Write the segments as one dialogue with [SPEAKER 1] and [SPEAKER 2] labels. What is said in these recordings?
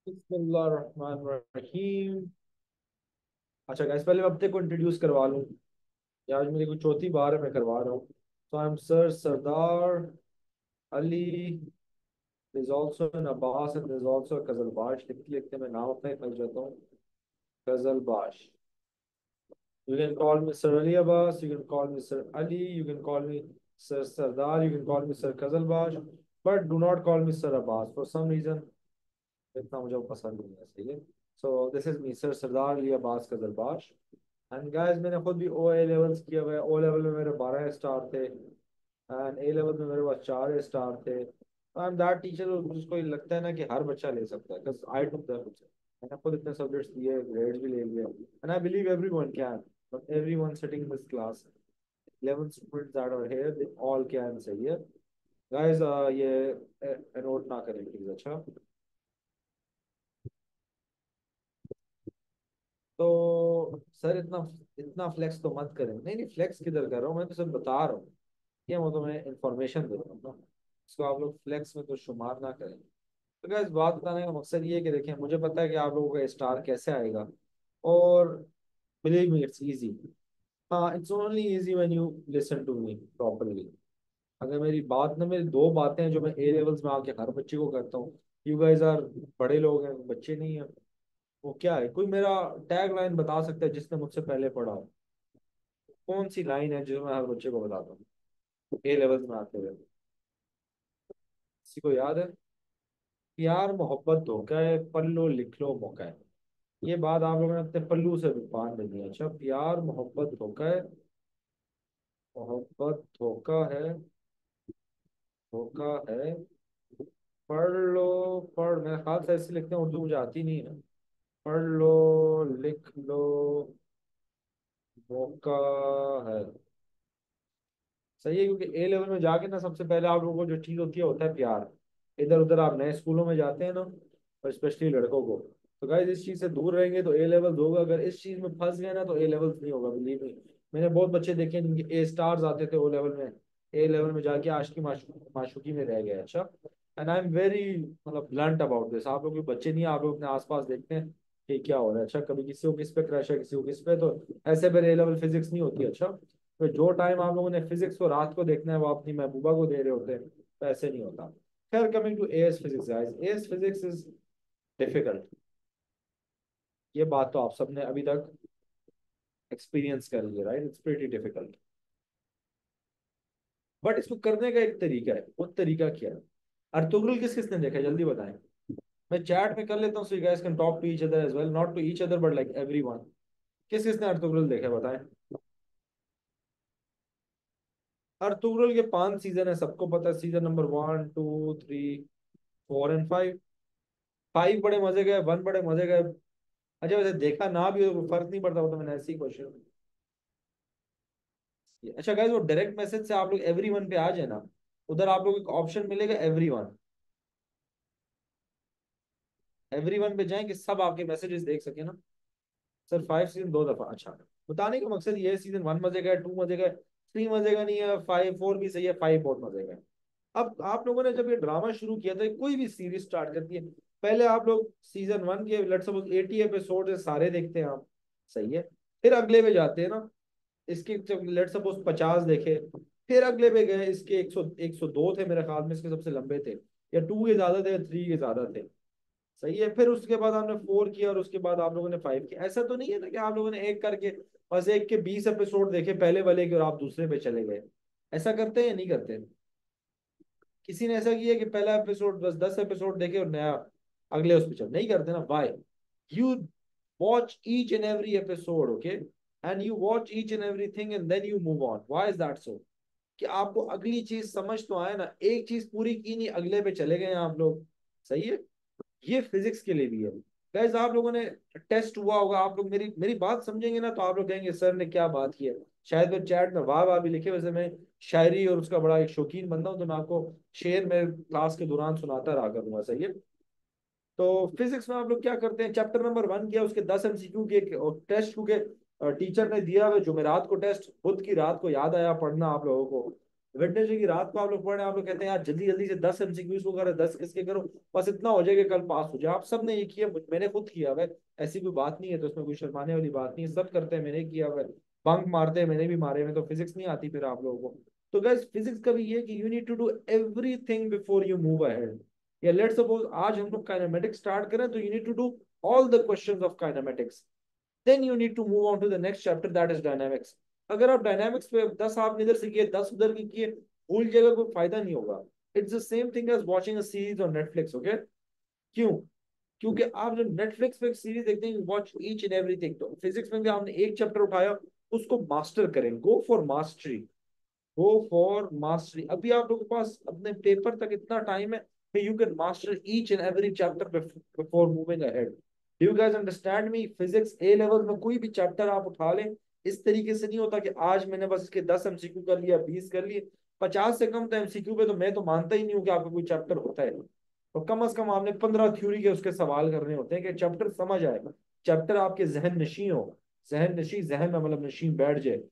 [SPEAKER 1] बिस्मिल्लाहिर्रहमानिर्रहीम। अच्छा गाइस, पहले मैं अपने को इंट्रोड्यूस करवा लूँ। ये आज मेरी कोई चौथी बार है मैं करवा रहा हूँ। तो I M sir Sardar Ali. Is also an Abbas and is also Qizilbash. लिखते लिखते मैं नाम अपना ही थक जाता हूँ। Qizilbash. You can call me Sir Ali Abbas, you can call me Sir Ali, you can call me Sir Sardar, you can call me Sir Kazalbash, but do not call me Sir Abbas. For some reason, इतना मुझे वो पसंद नहीं है। सही है। सो this is me sir Sardar Ali Abbas Qizilbash. And guys, मैंने खुद भी ओ ए लेवल्स किया हुआ है। ओ लेवल में मेरे 12 स्टार थे एंड ए लेवल में मेरे पास 4 स्टार थे। आई एम दैट टीचर जिसको ये लगता है ना कि हर बच्चा ले सकता है, बिकॉज आई टुक दैट। मैंने खुद इतने सब्जेक्ट्स लिए, ग्रेड्स भी ले लिए, and I believe everyone can, but everyone sitting in this class, 11 students that are here, they all can. सही है गाइस। ये नोट ना करें प्लीज। अच्छा, तो सर इतना इतना फ्लेक्स तो मत करें। नहीं नहीं, फ्लेक्स किधर कर रहा हूँ, मैं तो सिर्फ बता रहा हूँ। ये वो तो मैं इंफॉर्मेशन दे रहा हूँ ना। इसको आप लोग फ्लेक्स में तो शुमार ना करें। तो क्या, इस बात बताने का मकसद ये है कि देखें, मुझे पता है कि आप लोगों का स्टार कैसे आएगा। और बिलीव मी, इट्स इजी। हाँ, it's only easy when you listen to me properly. अगर मेरी बात ना, मेरी दो बातें हैं जो मैं ए लेवल्स में आके हर बच्चे को करता हूँ। यू गाइस आर बड़े लोग हैं, बच्चे नहीं हैं। वो क्या है, कोई मेरा टैग लाइन बता सकता है जिसने मुझसे पहले पढ़ा हो? कौन सी लाइन है जो मैं हर बच्चे को बताता हूँ ए लेवल्स में आते हुए? किसी को याद है? प्यार मोहब्बत धोखा है, पल्लो लिख लो मौका है। ये बात आप लोगों ने अपने पल्लू से बांध देनी है। अच्छा, प्यार मोहब्बत धोखा है, मोहब्बत धोखा है, धोखा है। पढ़ लो। पढ़, मेरे ख्याल से ऐसे लिखते हैं, उर्दू मुझे आती नहीं है। पढ़ लो, लिख लो, मौका है। सही है, क्योंकि ए लेवल में जाके ना सबसे पहले आप लोगों को जो चीज होती है होता है प्यार। इधर उधर आप नए स्कूलों में जाते हैं ना, और स्पेशली लड़कों को, तो गाइस इस चीज से दूर रहेंगे तो ए लेवल होगा। अगर इस चीज में फंस गए ना तो ए लेवल नहीं होगा, बिलीव मी। मैंने बहुत बच्चे देखे हैं जिनके ए स्टार्स आते थे ओ लेवल में, ए लेवल में जाके आशिकी माशूकी में रह गए। अच्छा, एंड आई एम वेरी मतलब ब्लंट अबाउट दिस। आप लोग भी बच्चे नहीं हैं, आप लोग अपने आसपास देखते हैं कि क्या हो रहा है। अच्छा, कभी किसी को किस पे क्रश है, किसी को किस पे, तो ऐसे मेरे ए लेवल फिजिक्स नहीं होती। अच्छा, तो जो टाइम आप लोगों ने फिजिक्स को रात को देखना है वो अपनी महबूबा को दे रहे होते हैं, तो ऐसे नहीं होता। खैर, coming to AS physics guys, AS physics is difficult. ये बात तो आप सबने अभी तक एक्सपीरियंस कर लिया, right? It's pretty difficult. But इसको करने का एक तरीका है। वो तरीका क्या है? अर्तुगरुल किस किसने देखा है, जल्दी बताएं। मैं चैट में कर लेता हूँ, so you guys can talk to each other as well, not to each other but like everyone. किस किसने अर्तुगरुल देखा है, बताएं। अर्तुगरुल के 5 सीजन है, सबको पता है। Season number 1, 2, 3, 4 and 5। 5 बड़े मजे गए, 1 बड़े मजे गए। अच्छा, वैसे देखा ना भी हो तो फर्क नहीं पड़ता, वो तो मैंने ऐसे ही क्वेश्चन। अच्छा गाइस, वो डायरेक्ट मैसेज से आप लोग एवरी वन पे आ जाए ना, उधर आप लोग को ऑप्शन मिलेगा एवरी वन। एवरी वन पे जाएं कि सब आपके मैसेजेस देख सके ना। सर 5 सीजन 2 दफा? अच्छा, बताने का मकसद ये है, सीजन 1 मजे का है, 2 मजे का है, 3 मजे का नहीं है, 5 4 भी सही है, 5 बहुत मजे का है। अब आप लोगों ने जब ये ड्रामा शुरू किया था, कोई भी सीरीज स्टार्ट करती है, पहले आप लोग सीजन 1 के लेट्स सपोज 80 एपिसोड सारे देखते हैं आप। सही है। फिर अगले पे जाते हैं ना, इसके जब लेट सपोज 50 देखे, फिर अगले पे गए, इसके 102 थे मेरे ख्याल में, इसके सबसे लंबे थे, या 2 के ज्यादा थे या 3 के ज्यादा थे। सही है। फिर उसके बाद आपने 4 किया और उसके बाद आप लोगों ने 5 किया। ऐसा तो नहीं है ना कि आप लोगों ने एक करके बस एक के 20 एपिसोड देखे पहले वाले के और आप दूसरे पे चले गए। ऐसा करते हैं या नहीं करते? किसी ने ऐसा किया कि पहला एपिसोड बस 10 एपिसोड देखे और नया अगले उस पे चल? नहीं करते ना। Why? You watch each and every episode, okay, and you watch each and everything and then you move on. Why is that so? कि आपको अगली चीज समझ तो आए ना। एक चीज पूरी की नहीं, अगले पे चले गए आप लोग। सही है। ये फिजिक्स के लिए भी है। गाइस, आप लोगों ने टेस्ट हुआ होगा, आप लोग मेरी मेरी बात समझेंगे ना तो आप लोग कहेंगे सर ने क्या बात की है। शायद फिर चैट में वाह वाह भी लिखे। वैसे मैं शायरी और उसका बड़ा एक शौकीन बंदा हूँ, तो मैं आपको शेर में क्लास के दौरान सुनाता रहा करूंगा। सही है। तो फिजिक्स में आप लोग क्या करते हैं, चैप्टर नंबर 1 किया, उसके 10 एमसीक्यू के टेस्ट, क्योंकि टीचर ने दिया हुआ जुमेरात को टेस्ट, बुध की रात को याद आया पढ़ना आप लोगों को, वेडनेसडे की रात को आप लोग पढ़ रहे हैं, आप लोग कहते हैं यार जल्दी जल्दी से 10 MCQs को करो, 10 किसके करो, बस इतना हो जाएगा कल पास हो जाए। आप सब ने ये किया, मैंने खुद किया हुआ है, ऐसी कोई बात नहीं है, तो उसमें कोई शर्माने वाली बात नहीं है, सब करते हैं, मैंने किया हुआ है। बंक मारते हैं, मैंने भी मारे हैं, तो फिजिक्स नहीं आती फिर आप लोगों को। तो गाइस फिजिक्स का भी ये कि you need to do everything before you move ahead. या लेट्स सपोज आज हम लोग काइनेमेटिक्स स्टार्ट करें, तो you need to do all the questions of kinematics, then you need to move on to the next chapter that is dynamics. अगर आप dynamics पे 10 आपने इधर से किए, 10 उधर की किए, भूल जाएगा, कोई फायदा नहीं होगा। It's the same thing as watching a series on Netflix, okay. क्यों? क्योंकि आप जब नेटफ्लिक्स पे एक सीरीज देखते हैं, वॉच ईच एंड एवरीथिंग, तो फिजिक्स में भी आपने एक चैप्टर उठाया, उसको मास्टर करें, गो for mastery, go for mastery. अभी आप लोगों के पास अपने पेपर तक इतना टाइम है कि you can master each and every chapter before moving ahead. Do you guys understand me? Physics A level में कोई भी चैप्टर आप उठा लें, इस तरीके से नहीं होता कि आज मैंने बस इसके 10 MCQ कर लिया, 20 कर लिए, 50 से कम तो MCQ पे तो मैं तो मानता ही नहीं हूँ कि आपका कोई चैप्टर होता है। तो कम से कम आपने 15 थ्योरी के उसके सवाल करने होते हैं कि चैप्टर समझ आएगा, चैप्टर आपके जहन नशी हो, जहन नशी, जहन में मतलब नशी बैठ जाए।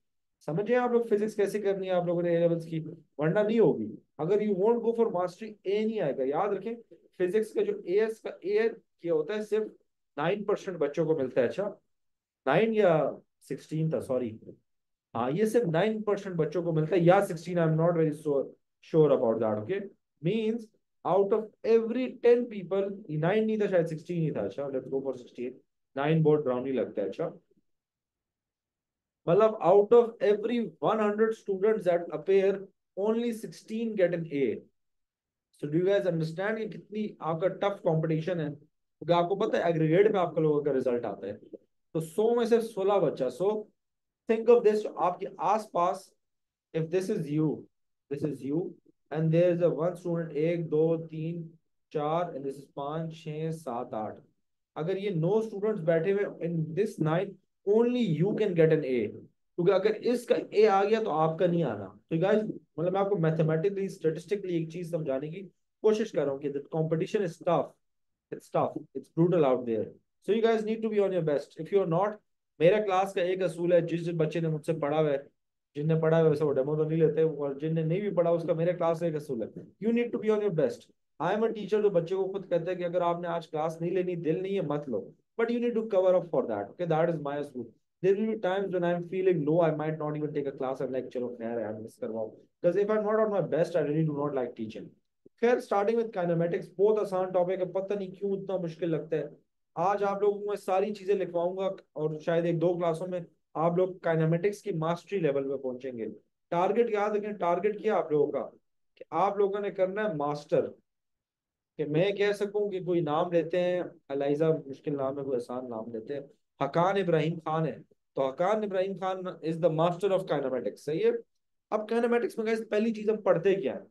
[SPEAKER 1] समझे आप लोग फिजिक्स कैसे करनी है आप लोगों ने ए लेवल्स की, वरना नहीं होगी। अगर you won't go for mastery, A नहीं आएगा। याद रखें, फिजिक्स का जो एएस का ए किया होता है, सिर्फ 9% बच्चों को मिलता है। अच्छा, 9 या 16 था, सॉरी। हाँ, ये सिर्फ 9% बच्चों को मिलता है, या 16, आई am not very sure about that, okay. Means out of every 10 people, 9 नहीं था शायद, 16 ही था। अच्छा, लेट्स गो फॉर 16, 9 बहुत ब्राउनी लगता है। अच्छा, मतलब out of every 100 students that appear, only 16 get an A. So do you guys understand कि कितनी आपका टफ कंपटीशन है? क्योंकि आपको पता है एग्रीगेट में आपका लोगों का रिजल्ट आता है, तो 100 में से 16 बच्चा। सो थिंक ऑफ दिस, आपके आसपास, if this is you and there is a one student, एक दो तीन चार, and this is 5 6 7 8, अगर ये 9 स्टूडेंट्स बैठे हुए in this 9, only you can get an A, क्योंकि अगर इसका ए आ गया तो आपका नहीं आना। तो गाइस, मतलब मैं आपको मैथमेटिकली स्टेटिस्टिकली एक चीज समझाने की कोशिश कर रहा हूँ कि competition is tough, it's tough, it's brutal out there, so you guys need to be on your best. If you're not, मेरा क्लास का एक असूल है, जिस बच्चे ने मुझसे पढ़ा हुआ है, जिनने पढ़ा है वैसे वो डेमो तो नहीं लेते, और जिनने नहीं भी पढ़ा उसका मेरे क्लास का एक असूल है, you need to be on your best. I am a teacher जो बच्चे को खुद कहता है कि अगर आपने आज क्लास नहीं लेनी, दिल नहीं है, मत लो, but you need to cover up for that, okay, that is my असूल। There will be times when I am feeling low, I might not even take a class, I am like चलो खैर यार miss करवाओ, because if I am not on my best, I really do not like teaching. खैर, starting with kinematics बहुत आसान topic है, पता नहीं क्यों इतना मुश्किल लगता है। आज आप लोगों को मैं सारी चीजें लिखवाऊंगा, और शायद एक दो क्लासों में आप लोग काइनेमेटिक्स की मास्टरी लेवल पे पहुंचेंगे। टारगेट याद रखें, टारगेट क्या आप लोगों का, कि आप लोगों ने करना है मास्टर। कि मैं कह सकूं कि कोई नाम लेते हैं, अलाइजा मुश्किल नाम है, कोई आसान नाम लेते हैं, हकान इब्राहिम खान है, तो Hakan Ibrahim Khan is the master of kinematics, सही है। अब काइनेमेटिक्स में guys, पहली चीज हम पढ़ते क्या है?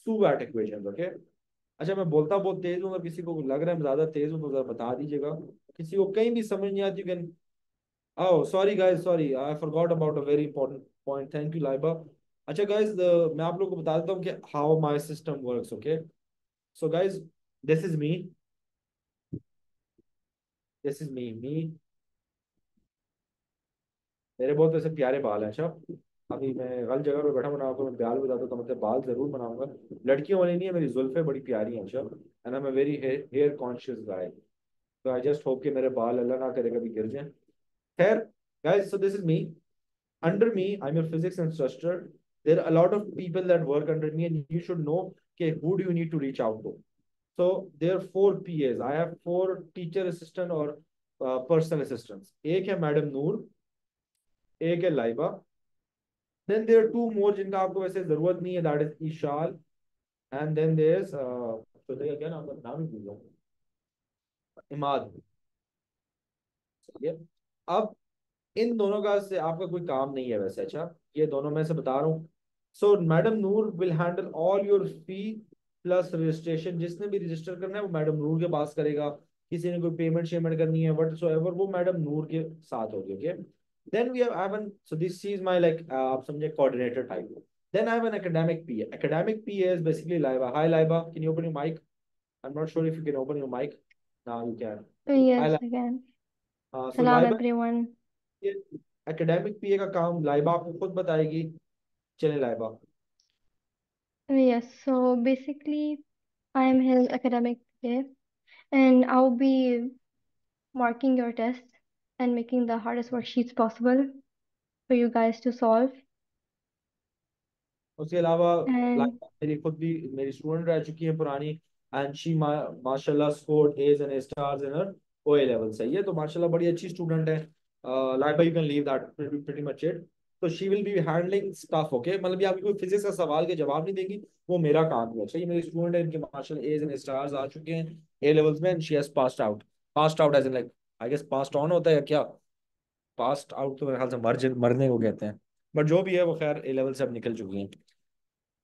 [SPEAKER 1] सुबैट इक्वेशन, ओके। अच्छा, मैं बोलता बहुत तेज हूँ, अगर किसी को लग रहा है मैं ज्यादा तेज हूँ तो जरा बता दीजिएगा। किसी को कहीं भी समझ नहीं आती, you can, oh sorry guys, sorry, I forgot about a very important point, thank you Laiba. अच्छा गाइस, मैं आप लोगों को बता देता हूँ कि how my system works, okay. So guys, this is me, this is me, मेरे बहुत ऐसे प्यारे बाल हैं। अच्छा, अभी मैं गलत जगह पे बैठा बनाऊंगा, मैं बाल बताता तो मतलब बाल जरूर बनाऊंगा, लड़कियों वाली नहीं है, मेरी जुल्फे बड़ी प्यारी हैं। अच्छा, and I am very hair conscious guy, तो आई जस्ट होप कि मेरे बाल अल्लाह ना करे कभी गिर जाए। खैर guys, so this is me, under me, I'm your physics instructor. There are a lot of people that work under me, and you should know, okay, who do you need to reach out to. So there are 4 PAs. I have 4 teacher assistant or personal assistants. एक है madam नूर, एक है Laiba, then there are 2 more जिनका आपको वैसे जरूरत नहीं है, that is Eshal, and then there's तो क्या नाम, नाम ही भूल गया हूँ, इमाद। सही है। अब इन दोनों का से आपका कोई काम नहीं है वैसे। अच्छा, ये दोनों मैं से बता रहा हूँ। सो madam Noor will handle all your fee plus registration, जिसने भी रजिस्टर करना है वो मैडम नूर के पास करेगा। किसी ने कोई पेमेंट शेमेंट करनी है वट सो एवर, वो मैडम नूर के साथ होगी, okay. Then we have one, so this is my like आप समझे coordinator type. Then I have an academic P, academic P is basically Laiba. Hi Laiba, can you open your mic? I am not sure if you can open your mic, now you can. Hi
[SPEAKER 2] Yes,
[SPEAKER 1] Laiba.
[SPEAKER 2] again.
[SPEAKER 1] So
[SPEAKER 2] Salam
[SPEAKER 1] Laiba,
[SPEAKER 2] everyone.
[SPEAKER 1] Academic PA का काम लाइबा आपको खुद बताएगी। चले Laiba.
[SPEAKER 2] Yes, so basically, I am his academic today, and I'll be marking your tests and making the hardest worksheets possible for you guys to solve.
[SPEAKER 1] उसके अलावा
[SPEAKER 2] And
[SPEAKER 1] मेरी खुद भी मेरी स्टूडेंट रह चुकी है पुरानी, एंड शी माशाल्लाह scored A's and stars in her O A level. सही है, तो माशाल्लाह बड़ी अच्छी स्टूडेंट है। Laiba you can leave that pretty much it. तो she will be handling stuff, okay, मतलब ये आपकी कोई फिजिक्स का सवाल के जवाब नहीं देगी, वो मेरा काम है। अच्छा, ये मेरी स्टूडेंट है, इनके माशाल्लाह एज एंड स्टार्स आ चुके हैं ए लेवल्स में, and she has passed out as in like, I guess passed on होता है या क्या, पास्ड आउट तो मेरे ख्याल से मरने को कहते हैं, बट जो भी है वो खैर ए लेवल से अब निकल चुकी हैं।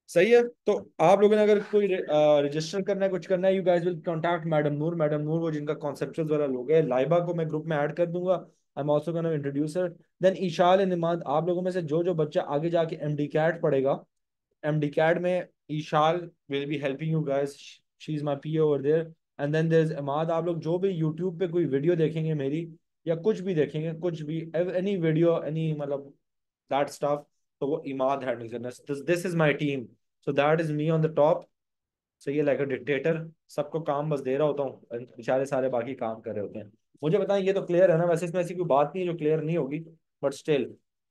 [SPEAKER 1] सही है, तो आप लोगों ने अगर कोई रजिस्टर करना है, कुछ करना है, you guys will contact madam Noor. Madam Noor वो जिनका कॉन्सेप्चुअल वाला लोग है, लाइबा को मैं ग्रुप में ऐड कर दूंगा, I am also gonna introduce her. Then Eshal and Imad, आप लोगों में से जो जो बच्चा आगे जाके एमडी कैट पढ़ेगा, एमडी कैट में Eshal will be helping you guys, she is my PA over there. And then there is Imad. आप लोग जो भी यूट्यूब पे कोई वीडियो देखेंगे मेरी, या कुछ भी देखेंगे, कुछ भी एनी वीडियो एनी मतलब दैट स्टफ, तो वो इमाद हैंडल करना। This is my team, so that is me on the top. So ये लाइक अ डिक्टेटर, सबको काम बस दे रहा होता हूँ, बेचारे सारे बाकी काम कर रहे होते हैं। मुझे बताएं, ये तो क्लियर है ना? वैसे इसमें ऐसी कोई बात नहीं है जो क्लियर नहीं होगी, but still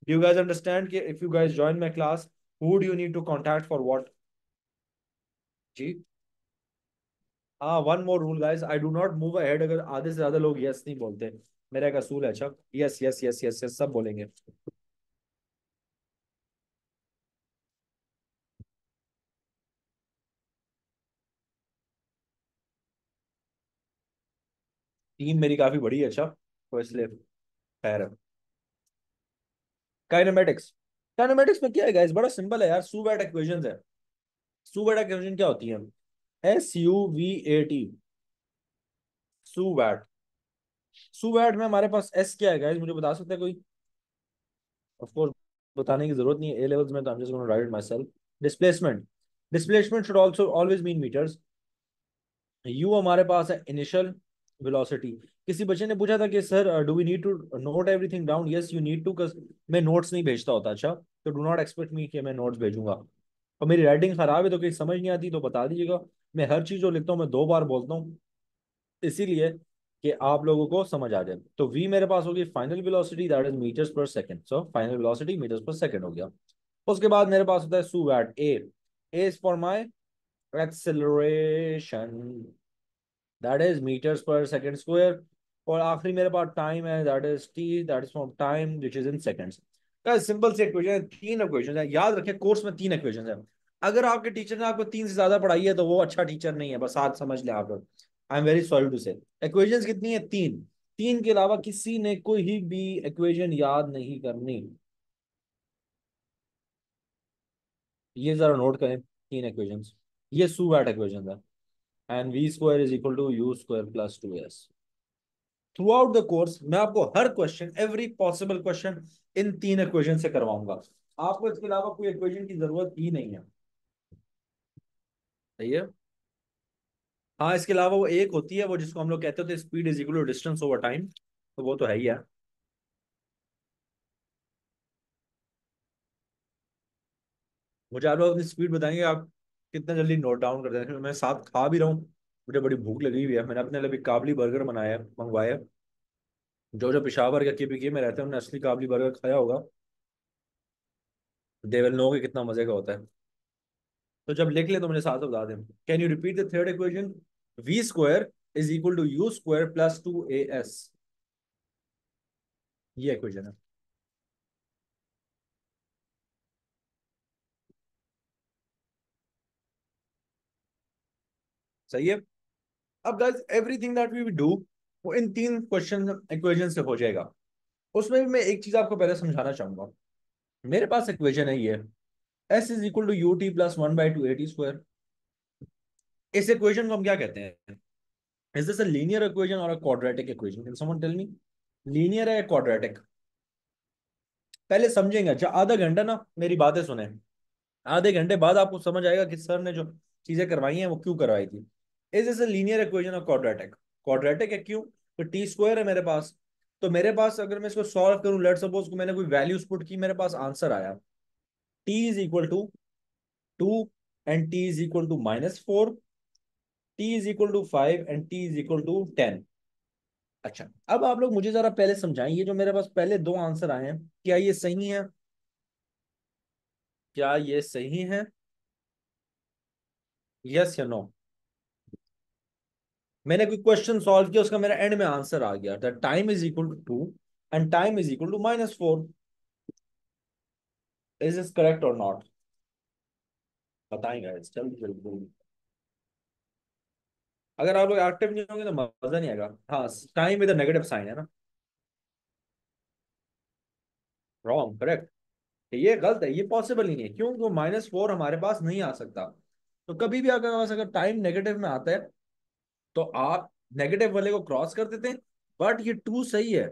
[SPEAKER 1] do you guys understand कि if you guys join my class, who do you need to contact for what? जी हाँ, one more rule guys, I do not move ahead अगर आधे से ज्यादा लोग यस नहीं बोलते। मेरा एक असूल है। अच्छा, yes yes yes yes yes सब बोलेंगे। टीम मेरी काफी बड़ी है, अच्छा, तो इसलिए खैर है। काइनेमेटिक्स, काइनेमेटिक्स में क्या है गाइस? बड़ा सिंपल है यार, सुबैट इक्वेशंस है। सुबैट इक्वेशन क्या होती है? SUVAT, सुबैट। सुबैट में हमारे पास एस क्या है गाइस, मुझे बता सकता है कोई? ऑफ कोर्स बताने की जरूरत नहीं है, ए लेवल्स में, तो I am just gonna write it myself. Displacement, displacement should also always mean meters. You हमारे पास है इनिशियल वेलोसिटी। किसी बच्चे ने पूछा था कि sir do we need to note everything down? Yes you need to, मैं नोट्स नहीं भेजता होता। अच्छा, तो डू नॉट एक्सपेक्ट मी कि मैं नोट्स भेजूंगा, और मेरी राइटिंग खराब है तो कहीं समझ नहीं आती तो बता दीजिएगा। मैं हर चीज जो लिखता हूँ मैं 2 बार बोलता हूँ, इसीलिए कि आप लोगों को समझ आ जाए। तो v मेरे पास होगी final velocity, that is metres per second, so final velocity metres per second हो गया। उसके बाद मेरे पास होता है SUVAT a is for my acceleration, that is metres per second square. और आखिरी मेरे पास टाइम है, that is T, that is from time which is in seconds. का सिंपल से इक्वेशन है, 3 इक्वेशन है, याद रखें कोर्स में 3 इक्वेशन है। अगर आपके टीचर ने आपको 3 से ज्यादा पढ़ाई है तो वो अच्छा टीचर नहीं है, बस आज समझ लें आप लोग। I am very sorry to say. Equations कितनी है? 3। 3 के अलावा किसी ने कोई भी इक्वेशन याद नहीं करनी, ये जरा नोट करें। 3 इक्वेशंस, ये सुवैट इक्वेशन है, and V square is equal to you square plus 2s। Through out the course मैं आपको हर question, every possible question in 3 equation से करवाऊंगा। आपको इसके अलावा कोई इक्वेशन की जरूरत ही नहीं है। सही है। हाँ, इसके अलावा वो एक होती है, वो जिसको हम लोग कहते होते हैं speed is equal to distance over time, तो वो तो है ही है। मुझे आप लोग अपनी स्पीड बताएंगे, आप कितना जल्दी नोट डाउन कर देंगे? मैं साथ खा भी रहा हूँ, मुझे बड़ी भूख लगी हुई है। मैंने अपने लिए भी काबली बर्गर बनाया है, मंगवाया है। जो जो पेशावर या केपीके में रहते हैं उन्होंने असली काबली बर्गर खाया होगा, दे विल नो कि कितना मजे का होता है। तो जब लिख ले तो मुझे साथ बता दें। Can you repeat the third equation? V square is equal to you square plus 2as, ये इक्वेशन है। सही है। अब guys everything that we do वो इन 3 क्वेश्चन इक्वेशन से हो जाएगा। उसमें भी मैं एक चीज आपको पहले समझाना चाहूंगा। मेरे पास इक्वेशन है ये, S is equal to U T plus 1/2 at square. इस इक्वेशन को हम क्या कहते हैं? Is this a linear equation और a quadratic equation? Can someone tell me, linear है या क्वाड्रेटिक? पहले समझेंगे। अच्छा, आधा घंटा ना मेरी बातें सुने, आधे घंटे बाद आपको समझ आएगा कि सर ने जो चीजें करवाई हैं वो क्यों करवाई थी। Is is a linear equation of quadratic? Quadratic है क्यों? तो टी स्क्वायर है मेरे पास, तो मेरे पास अगर मैं इसको सॉल्व करूं, लेट सपोज को मैंने कोई वैल्यूज पुट की, मेरे पास आंसर आया t is equal to 2 and t is equal to -4, t is equal to 5 and t is equal to 10। अच्छा, अब आप लोग मुझे जरा पहले समझाएं, ये जो मेरे पास पहले दो आंसर आए हैं, क्या ये सही है? क्या ये सही है? यस या नो? मैंने कोई क्वेश्चन सॉल्व किया, उसका मेरा एंड में आंसर आ गया, that time is equal to 2 and time is equal to -4। Is this correct और नॉट? बताएंगे जल्दी जल्दी। अगर आप लोग एक्टिव नहीं होंगे तो मजा नहीं आएगा। हाँ, टाइम विद नेगेटिव साइन है ना? Wrong, correct. ये गलत है, ये पॉसिबल ही नहीं है, क्यों? -4 हमारे पास नहीं आ सकता। तो कभी भी आपके पास अगर टाइम नेगेटिव में आता है तो आप नेगेटिव वाले को क्रॉस कर देते हैं। बट ये टू सही है,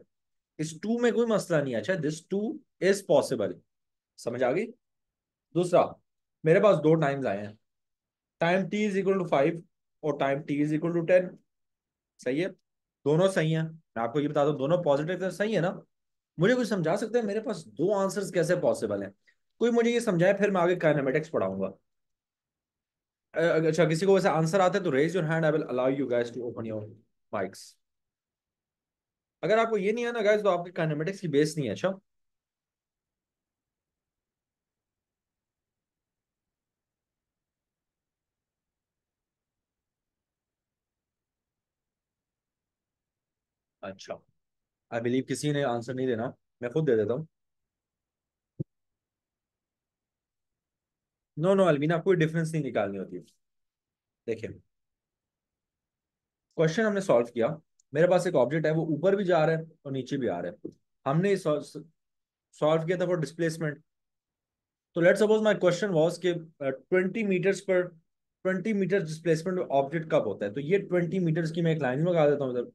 [SPEAKER 1] इस टू में कोई मसला नहीं है। अच्छा, दिस टू इज पॉसिबल। समझ आ गई? दूसरा, मेरे पास दो टाइम्स आए हैं, time t is equal to 5 और time t is equal to 10। सही है, दोनों सही है। मैं आपको ये बता दूं, दोनों पॉजिटिव सही है ना? मुझे कुछ समझा सकते हैं मेरे पास दो आंसर्स कैसे पॉसिबल हैं? कोई मुझे ये समझाए, फिर मैं आगे काइनेमेटिक्स पढ़ाऊंगा। अच्छा, किसी को वैसे आंसर आता है तो raise your hand, I will allow you guys to open your mics. अगर आपको ये नहीं है ना गाइस, तो आपके काइनेमेटिक्स की बेस नहीं है। अच्छा, अच्छा, आई बिलीव किसी ने आंसर नहीं देना, मैं खुद दे देता हूँ। नो नो अलवीना, कोई डिफरेंस नहीं निकालनी होती है। देखिए, क्वेश्चन हमने सॉल्व किया, मेरे पास एक ऑब्जेक्ट है, वो ऊपर भी जा रहा है और नीचे भी आ रहा है। हमने सॉल्व किया था फॉर डिस्प्लेसमेंट। तो let's suppose my question was कि 20 मीटर्स पर 20 मीटर डिस्प्लेसमेंट ऑब्जेक्ट कब होता है। तो ये 20 मीटर्स की मैं एक लाइन लगा देता हूँ इधर।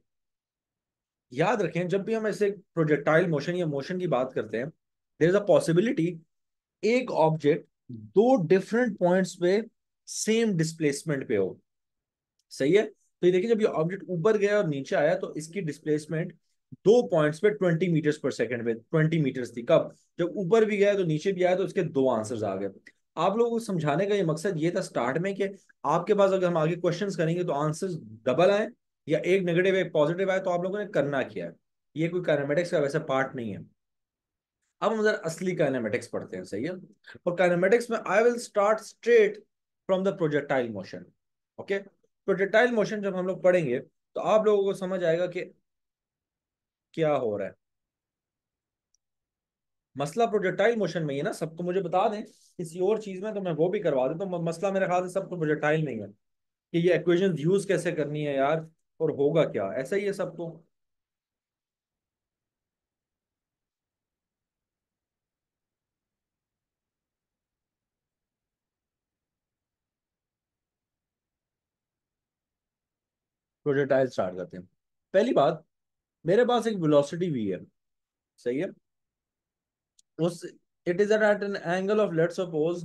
[SPEAKER 1] याद रखें, जब भी हम ऐसे प्रोजेक्टाइल मोशन या मोशन की बात करते हैं, देयर इज अ पॉसिबिलिटी एक ऑब्जेक्ट दो डिफरेंट पॉइंट्स पे सेम डिस्प्लेसमेंट पे हो। सही है? तो ये देखिए, जब ये ऑब्जेक्ट ऊपर गया और नीचे आया तो इसकी डिस्प्लेसमेंट दो पॉइंट्स पे 20 मीटर्स पर सेकंड पे 20 मीटर्स थी। कब? जब ऊपर भी गया तो नीचे भी आया, तो इसके दो आंसर्स आ गए। आप लोगों को समझाने का ये मकसद ये था स्टार्ट में कि आपके पास अगर हम आगे क्वेश्चंस करेंगे तो आंसर्स डबल आए या एक नेगेटिव एक पॉजिटिव आए, तो आप लोगों ने करना क्या है। ये कोई काइनेमेटिक्स का वैसा पार्ट नहीं है। अब हम जरा असली काइनेमेटिक्स पढ़ते हैं। सही है? और काइनेमेटिक्स में I will start straight from the projectile motion. Okay, projectile motion जब हम लोग पढ़ेंगे तो आप लोगों को समझ आएगा कि क्या हो रहा है। मसला प्रोजेक्टाइल मोशन में ही है ना, सबको मुझे बता दें किसी और चीज में तो मैं वो भी करवा देता हूँ। मसला मेरे ख्याल से सबको प्रोजेक्टाइल में ही है कि ये इक्वेशन यूज कैसे करनी है यार, और होगा क्या, ऐसा ही है सबको। प्रोजेक्टाइल स्टार्ट करते हैं। पहली बात, मेरे पास एक वेलोसिटी वी है। सही है? उस it is at an angle of, let's suppose,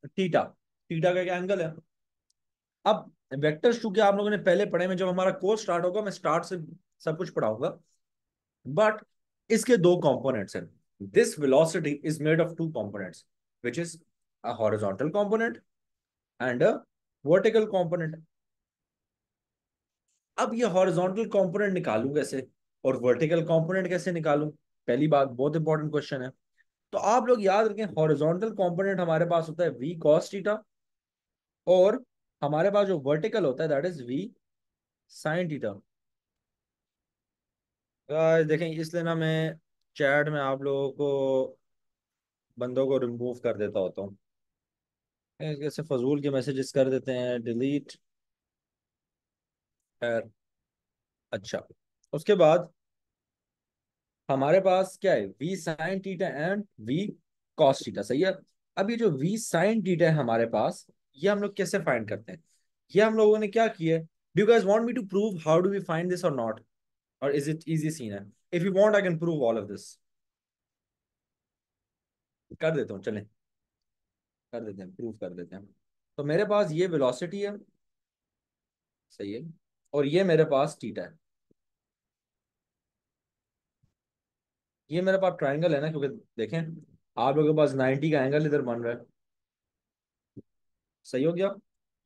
[SPEAKER 1] theta. Theta का क्या एंगल है? अब वेक्टर्स चूंकि आप लोगों ने पहले पढ़े में, जब हमारा कोर्स स्टार्ट होगा मैं स्टार्ट से सब कुछ पढ़ाऊंगा। बट इसके दो कंपोनेंट्स हैं। This velocity is made of two components, which is a horizontal component and a vertical component. अब ये हॉरिजॉन्टल कंपोनेंट निकालूं कैसे और वर्टिकल कंपोनेंट कैसे निकालूं? पहली बात, बहुत इंपॉर्टेंट क्वेश्चन है। तो आप लोग याद रखें, हॉरिजॉन्टल कंपोनेंट हमारे पास होता है वी कॉस थीटा, और हमारे पास जो वर्टिकल होता है that is v sine theta. Guys देखें, इसलिए ना मैं चैट में आप लोगों को, बंदों को रिमूव कर देता होता हूँ। ऐसे फजूल के मैसेजेस कर देते हैं डिलीट। खैर, अच्छा, उसके बाद हमारे पास क्या है? V sine theta and v cos theta. सही है? अब ये जो वी साइन थीटा है हमारे पास, ये हम लोग कैसे फाइंड करते हैं? ये हम लोगों ने क्या किया है? Do you guys want me to prove how do we find this और नॉट, और इज इट इजी सीन है? If you want I can prove all of this. कर देता हूँ, चलें, कर देते हैं, प्रूव कर देते हैं। तो मेरे पास ये वेलोसिटी है। सही है? और ये मेरे पास थीटा है। ये मेरे पास ट्रायंगल है ना, क्योंकि देखें आप लोगों के पास 90 का एंगल इधर बन रहा है। सही हो गया।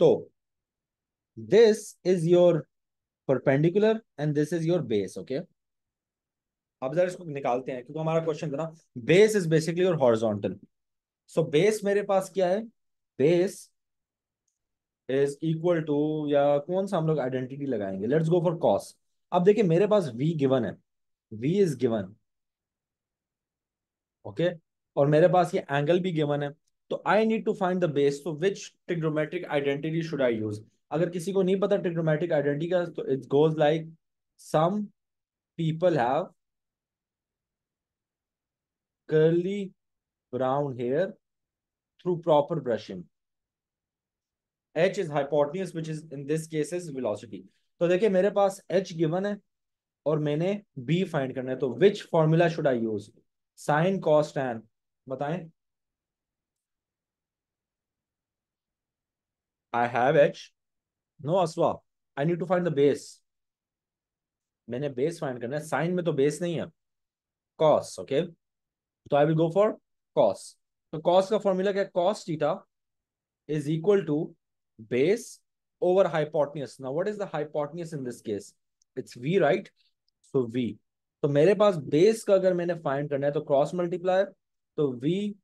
[SPEAKER 1] तो this is your perpendicular and this is your base, okay. अब जरा इसको निकालते हैं, क्योंकि हमारा क्वेश्चन था ना, base is basically your horizontal. So base मेरे पास क्या है, बेस इज इक्वल टू, या कौन सा हम लोग आइडेंटिटी लगाएंगे, लेट्स गो फॉर कॉस। अब देखिए मेरे पास v गिवन है, v इज गिवन, ओके, और मेरे पास ये एंगल भी गिवन है। तो I need to find the base, तो which trigonometric identity should I use. अगर किसी को नहीं पता ट्रिग्नोमेट्रिक आइडेंटिटी का, तो it goes like, some people have curly brown hair through proper brushing. H is hypotenuse, which is in this case is velocity. तो देखिए मेरे पास h गिवन है और मैंने b फाइंड करना है, तो which formula should I use, sine cos tan, बताएं। आई हैव h, नो असवा, I need to find the base, मैंने बेस फाइंड करना है, साइन में तो बेस नहीं है, कॉस, ओके। तो I will go for cos. तो कॉस का फॉर्मूला क्या है, cos theta is equal to base over hypotenuse. Now, what is the hypotenuse in this case? It's v, right? So v. तो मेरे पास base का अगर मैंने फाइंड करना है तो क्रॉस मल्टीप्लाई, तो v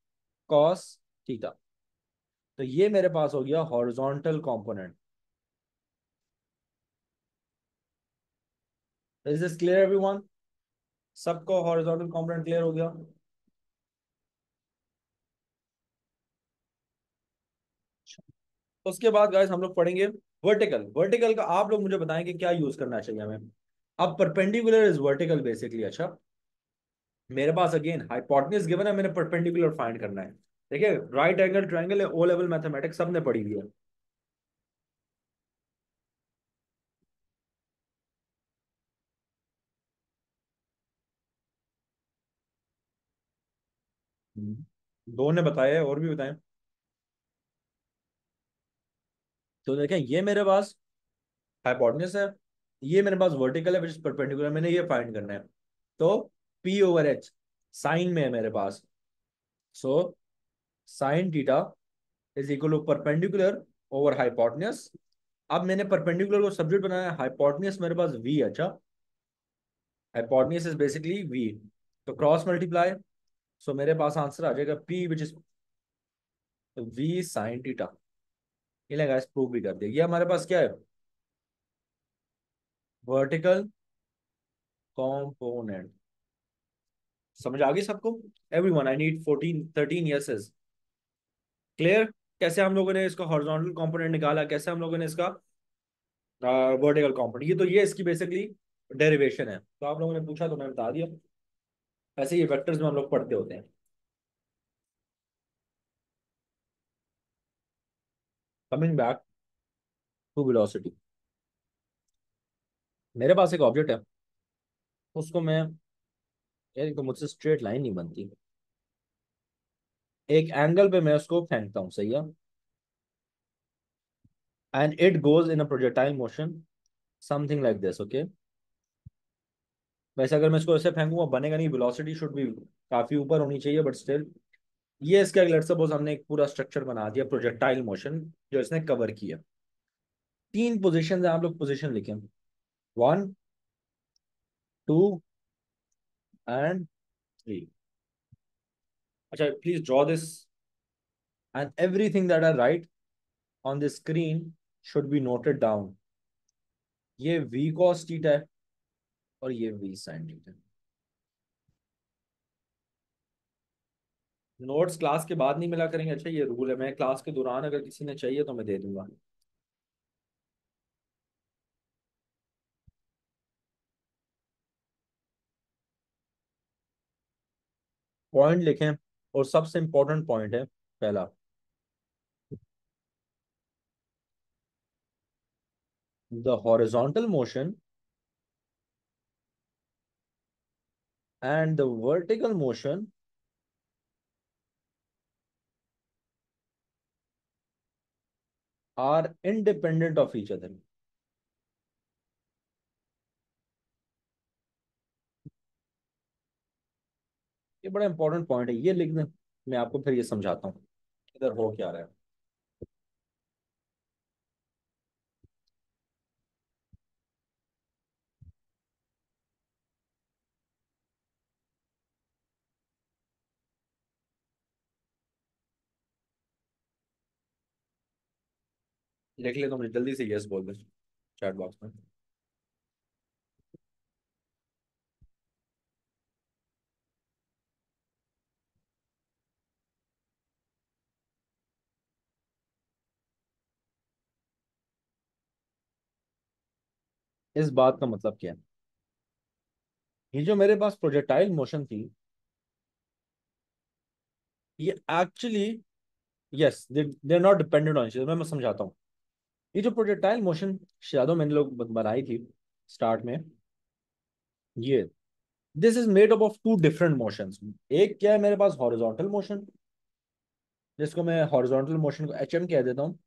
[SPEAKER 1] cos थीटा। तो ये मेरे पास हो गया horizontal component. Is this clear everyone? सबको हॉरिजॉन्टल कंपोनेंट क्लियर हो गया? उसके बाद गाइस हम लोग पढ़ेंगे वर्टिकल। वर्टिकल का आप लोग मुझे बताएंगे क्या यूज करना चाहिए हमें। अब परपेंडिकुलर इज वर्टिकल बेसिकली। अच्छा, मेरे पास अगेन हाइपोटेन्यूज गिवन है, मैंने परपेंडिकुलर फाइंड करना है। देखिए राइट एंगल ट्रायंगल है, ओ लेवल मैथमेटिक्स सबने पढ़ी हुई है। दो ने बताया है, और भी बताएं। तो देखें ये मेरे पास हाइपोटेन्यूज है, ये मेरे पास वर्टिकल है विच इज परपेंडिकुलर, मैंने ये फाइंड करना है। तो पी ओवर एच साइन में है मेरे पास, so sine theta is equal to perpendicular over hypotenuse. अब मैंने परपेंडिकुलर को सब्जेक्ट बनाया, हाइपोटेन्यूज मेरे पास v, अच्छा, हाइपोटेन्यूज इज बेसिकली v, तो क्रॉस मल्टीप्लाई, सो मेरे पास आंसर आ जाएगा p which is v sine theta. ये लगा, प्रूव भी कर दिया। ये हमारे पास क्या है, वर्टिकल कंपोनेंट। समझ आ गई सबको? Everyone, I need 14 13 यसेस। क्लियर? कैसे हम लोगों ने इसका हॉरिजॉन्टल कंपोनेंट निकाला, कैसे हम लोगों ने इसका वर्टिकल कंपोनेंट, ये तो ये इसकी बेसिकली डेरिवेशन है। तो आप लोगों ने पूछा तो मैंने बता दिया। ऐसे ये वेक्टर्स में हम लोग पढ़ते होते हैं। कमिंग बैक टू वेलोसिटी, मेरे पास एक ऑब्जेक्ट है, उसको मैं, यार एक तो मुझसे स्ट्रेट लाइन नहीं बनती, एक एंगल पे मैं उसको फेंकता हूँ, सही है, and it goes in a projectile motion something like this, okay. वैसे अगर मैं इसको ऐसे फेंकूंगा बनेगा नहीं, वेलोसिटी शुड भी काफी ऊपर होनी चाहिए, बट स्टिल ये इसका लेट्स सपोज हमने एक पूरा स्ट्रक्चर बना दिया प्रोजेक्टाइल मोशन, जो इसने कवर किया। तीन पोजीशन है, आप लोग पोजीशन लिखें, 1 2 एंड 3। अच्छा, please draw this, and everything that are right on the screen should be noted down. ये v cos थीटा है और ये v sin theta. Notes class के बाद नहीं मिला करेंगे, अच्छा ये रूल है, मैं क्लास के दौरान अगर किसी ने चाहिए तो मैं दे दूंगा। पॉइंट लिखें, और सबसे इंपॉर्टेंट पॉइंट है पहला, the horizontal motion and the vertical motion are independent of each other। ये बड़ा इंपॉर्टेंट पॉइंट है, ये लिख दें, मैं आपको फिर ये समझाता हूँ इधर हो क्या रहा है। देख ले, तुम जल्दी से यस बोल दे चैट बॉक्स में। इस बात का मतलब क्या है? ये जो मेरे पास प्रोजेक्टाइल मोशन थी, ये actually, yes, they are not dependent on each other. मैं समझाता हूँ। ये जो प्रोजेक्टाइल मोशन शायद मैंने लोग बनाई थी स्टार्ट में, ये this is made up of two different motions. एक क्या है मेरे पास, हॉरिजॉन्टल मोशन, जिसको मैं हॉरिजॉन्टल मोशन को एचएम कह देता हूँ,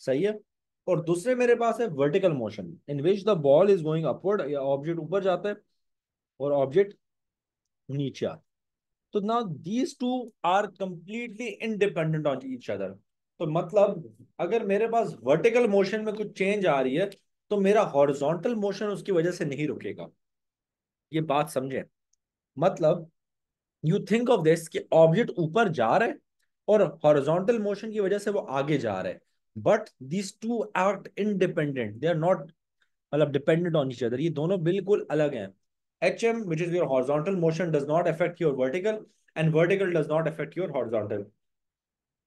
[SPEAKER 1] सही है। और दूसरे मेरे पास है vertical motion, in which the ball is going upward, या ऑब्जेक्ट ऊपर जाता है और ऑब्जेक्ट नीचे आता है। तो now these two are completely independent on each other. तो मतलब अगर मेरे पास वर्टिकल मोशन में कुछ चेंज आ रही है, तो मेरा हॉरिजॉन्टल मोशन उसकी वजह से नहीं रुकेगा। ये बात समझे? मतलब यू थिंक ऑफ दिस कि ऑब्जेक्ट ऊपर जा रहा है और हॉरिजॉन्टल मोशन की वजह से वो आगे जा रहा है, but these two act independent, they are not, मतलब डिपेंडेंट ऑन ईच अदर। ये दोनों बिल्कुल अलग हैं। H M which is your horizontal motion does not affect your vertical, and vertical does not affect your horizontal.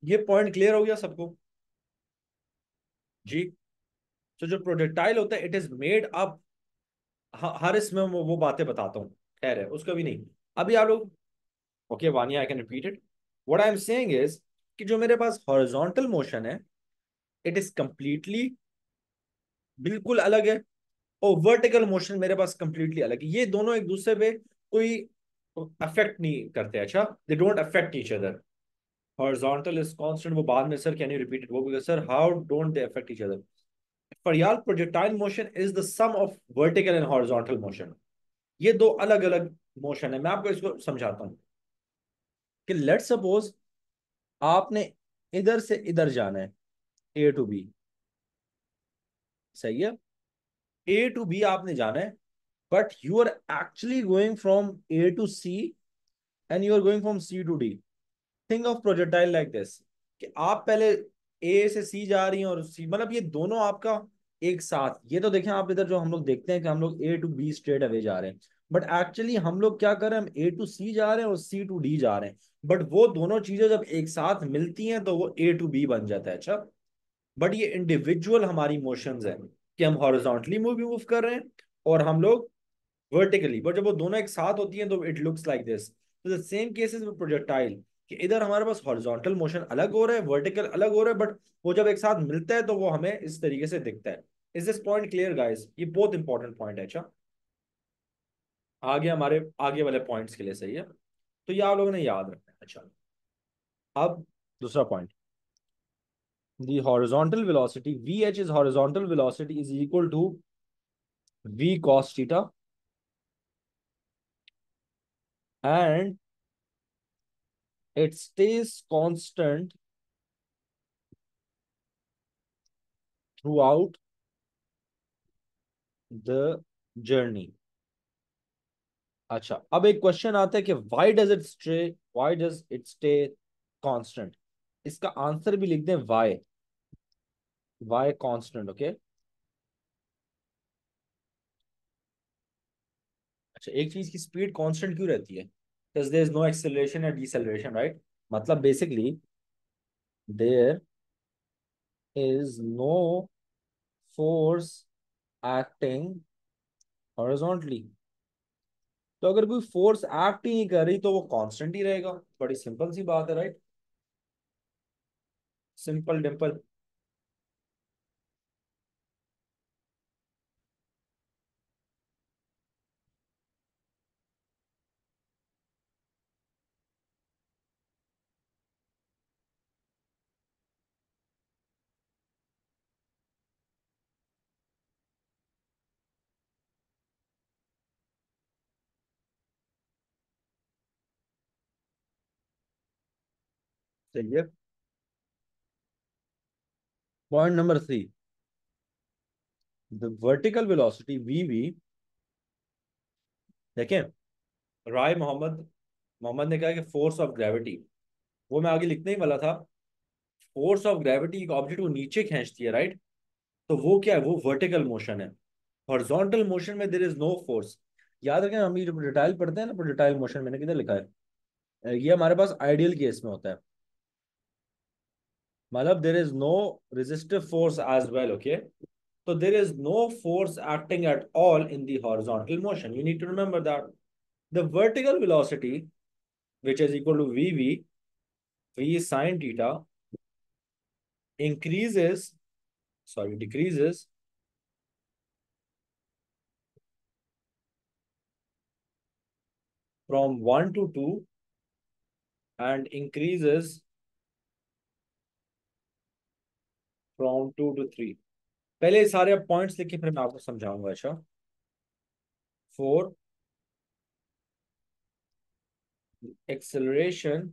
[SPEAKER 1] ये point clear हो गया सबको? जी। तो जो प्रोजेक्टाइल होता है, इट इज मेड अप, हर इसमें वो बातें बताता हूँ, खैर है उसका भी नहीं। अभी आप लोग, okay Vaniya, I can repeat it. What I am saying is कि जो मेरे पास हॉरिजॉन्टल मोशन है, इट इज कंप्लीटली, बिल्कुल अलग है। और वर्टिकल मोशन मेरे पास कंप्लीटली अलग है। ये दोनों एक दूसरे पे कोई अफेक्ट नहीं करते। अच्छा, they don't affect each other. Horizontal is constant, वो बाद में sir can you repeat it, वो भी sir how don't they affect each other. Faryal projectile motion is the sum of vertical and horizontal motion. ये दो अलग अलग मोशन है। मैं आपको इसको समझाता हूँ कि लेट सपोज आपने इधर से इधर जाना है, ए टू बी, सही है। ए टू बी आपने जाना है, but you are actually going from A to C and you are going from C to D. Think of projectile like this कि आप पहले ए से सी जा रही हैं और सी, मतलब ये दोनों आपका एक साथ। ये तो देखें आप इधर, जो हम लोग देखते हैं कि हम लोग ए टू बी स्ट्रेट अवे जा रहे हैं, बट एक्चुअली हम लोग क्या कर रहे हैं, हम ए टू सी जा रहे हैं और सी टू डी जा रहे हैं। बट वो दोनों चीजें जब एक साथ मिलती हैं तो वो ए टू बी बन जाता है। अच्छा, बट ये इंडिविजुअल हमारी मोशंस है कि हम हॉरिजॉन्टली मूव कर रहे हैं और हम लोग वर्टिकली, बट जब वो दोनों एक साथ होती हैं तो इट लुक्स लाइक दिस। तो the same cases with projectile, कि इधर हमारे पास हॉरिजॉन्टल मोशन अलग हो रहा है, वर्टिकल अलग हो रहा है, बट वो जब एक साथ मिलता है तो वो हमें इस तरीके से दिखता है। Is this point clear guys? ये बहुत इंपॉर्टेंट पॉइंट है। अच्छा, आगे हमारे आगे वाले पॉइंट्स के लिए सही है, तो ये आप लोगों ने याद रखना है। अच्छा, अब दूसरा point, the horizontal velocity vh is horizontal velocity is equal to v cos theta, and it stays constant throughout the journey। अच्छा, अब एक क्वेश्चन आता है कि why does it stay constant. इसका आंसर भी लिख दें, वाई कांस्टेंट। ओके, अच्छा, एक चीज की स्पीड कांस्टेंट क्यों रहती है? Because there is no acceleration या डिसेलरेशन, राइट। मतलब basically there is no force acting horizontally. तो अगर कोई फोर्स एक्ट ही नहीं कर रही तो वो कांस्टेंट ही रहेगा। बड़ी सिंपल सी बात है, राइट। Simple dimple. चलिए, point number 3, the vertical velocity v v. देखें, राय मोहम्मद मोहम्मद ने कहा कि फोर्स ऑफ ग्रेविटी, वो मैं आगे लिखने ही वाला था। फोर्स ऑफ ग्रेविटी एक ऑब्जेक्ट को नीचे खींचती है, राइट? तो वो क्या है? वो वर्टिकल मोशन है। हॉरिजॉन्टल मोशन में देयर इज नो फोर्स। याद रखें, हम ये जो प्रोजेक्टाइल पढ़ते हैं ना, प्रोजेक्टाइल मोशन मैंने किधर लिखा है, ये हमारे पास आइडियल केस में होता है। मतलब there is no resistive force as well, okay? So there is no force acting at all in the horizontal motion. You need to remember that the vertical velocity, which is equal to vv, v sine theta, increases, sorry, decreases from 1 to 2 and increases from 2 to 3. पहले सारे points लिखे फिर मैं आपको समझाऊंगा। अच्छा, four acceleration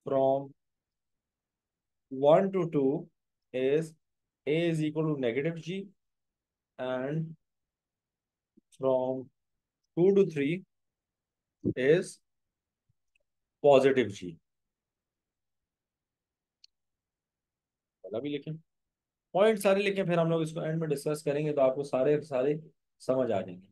[SPEAKER 1] from 1 to 2 is a is equal to negative g, and from 2 to 3 is positive जी। वाला भी लिखें, पॉइंट सारे लिखें, फिर हम लोग इसको एंड में डिस्कस करेंगे तो आपको सारे सारे समझ आ जाएंगे।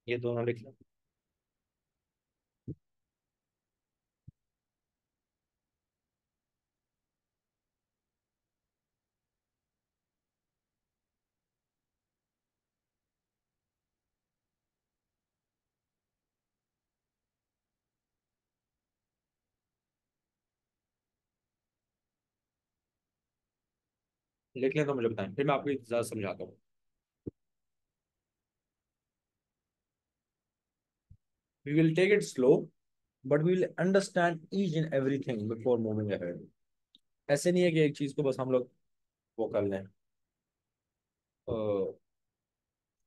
[SPEAKER 1] ये दोनों लिख लें। लिख लें तो मुझे बताएं, फिर मैं आपको ज़्यादा समझाता हूँ। We will take it slow, but we will understand each and everything before moving ahead. ऐसे नहीं है कि एक चीज को बस हम लोग वो कर लें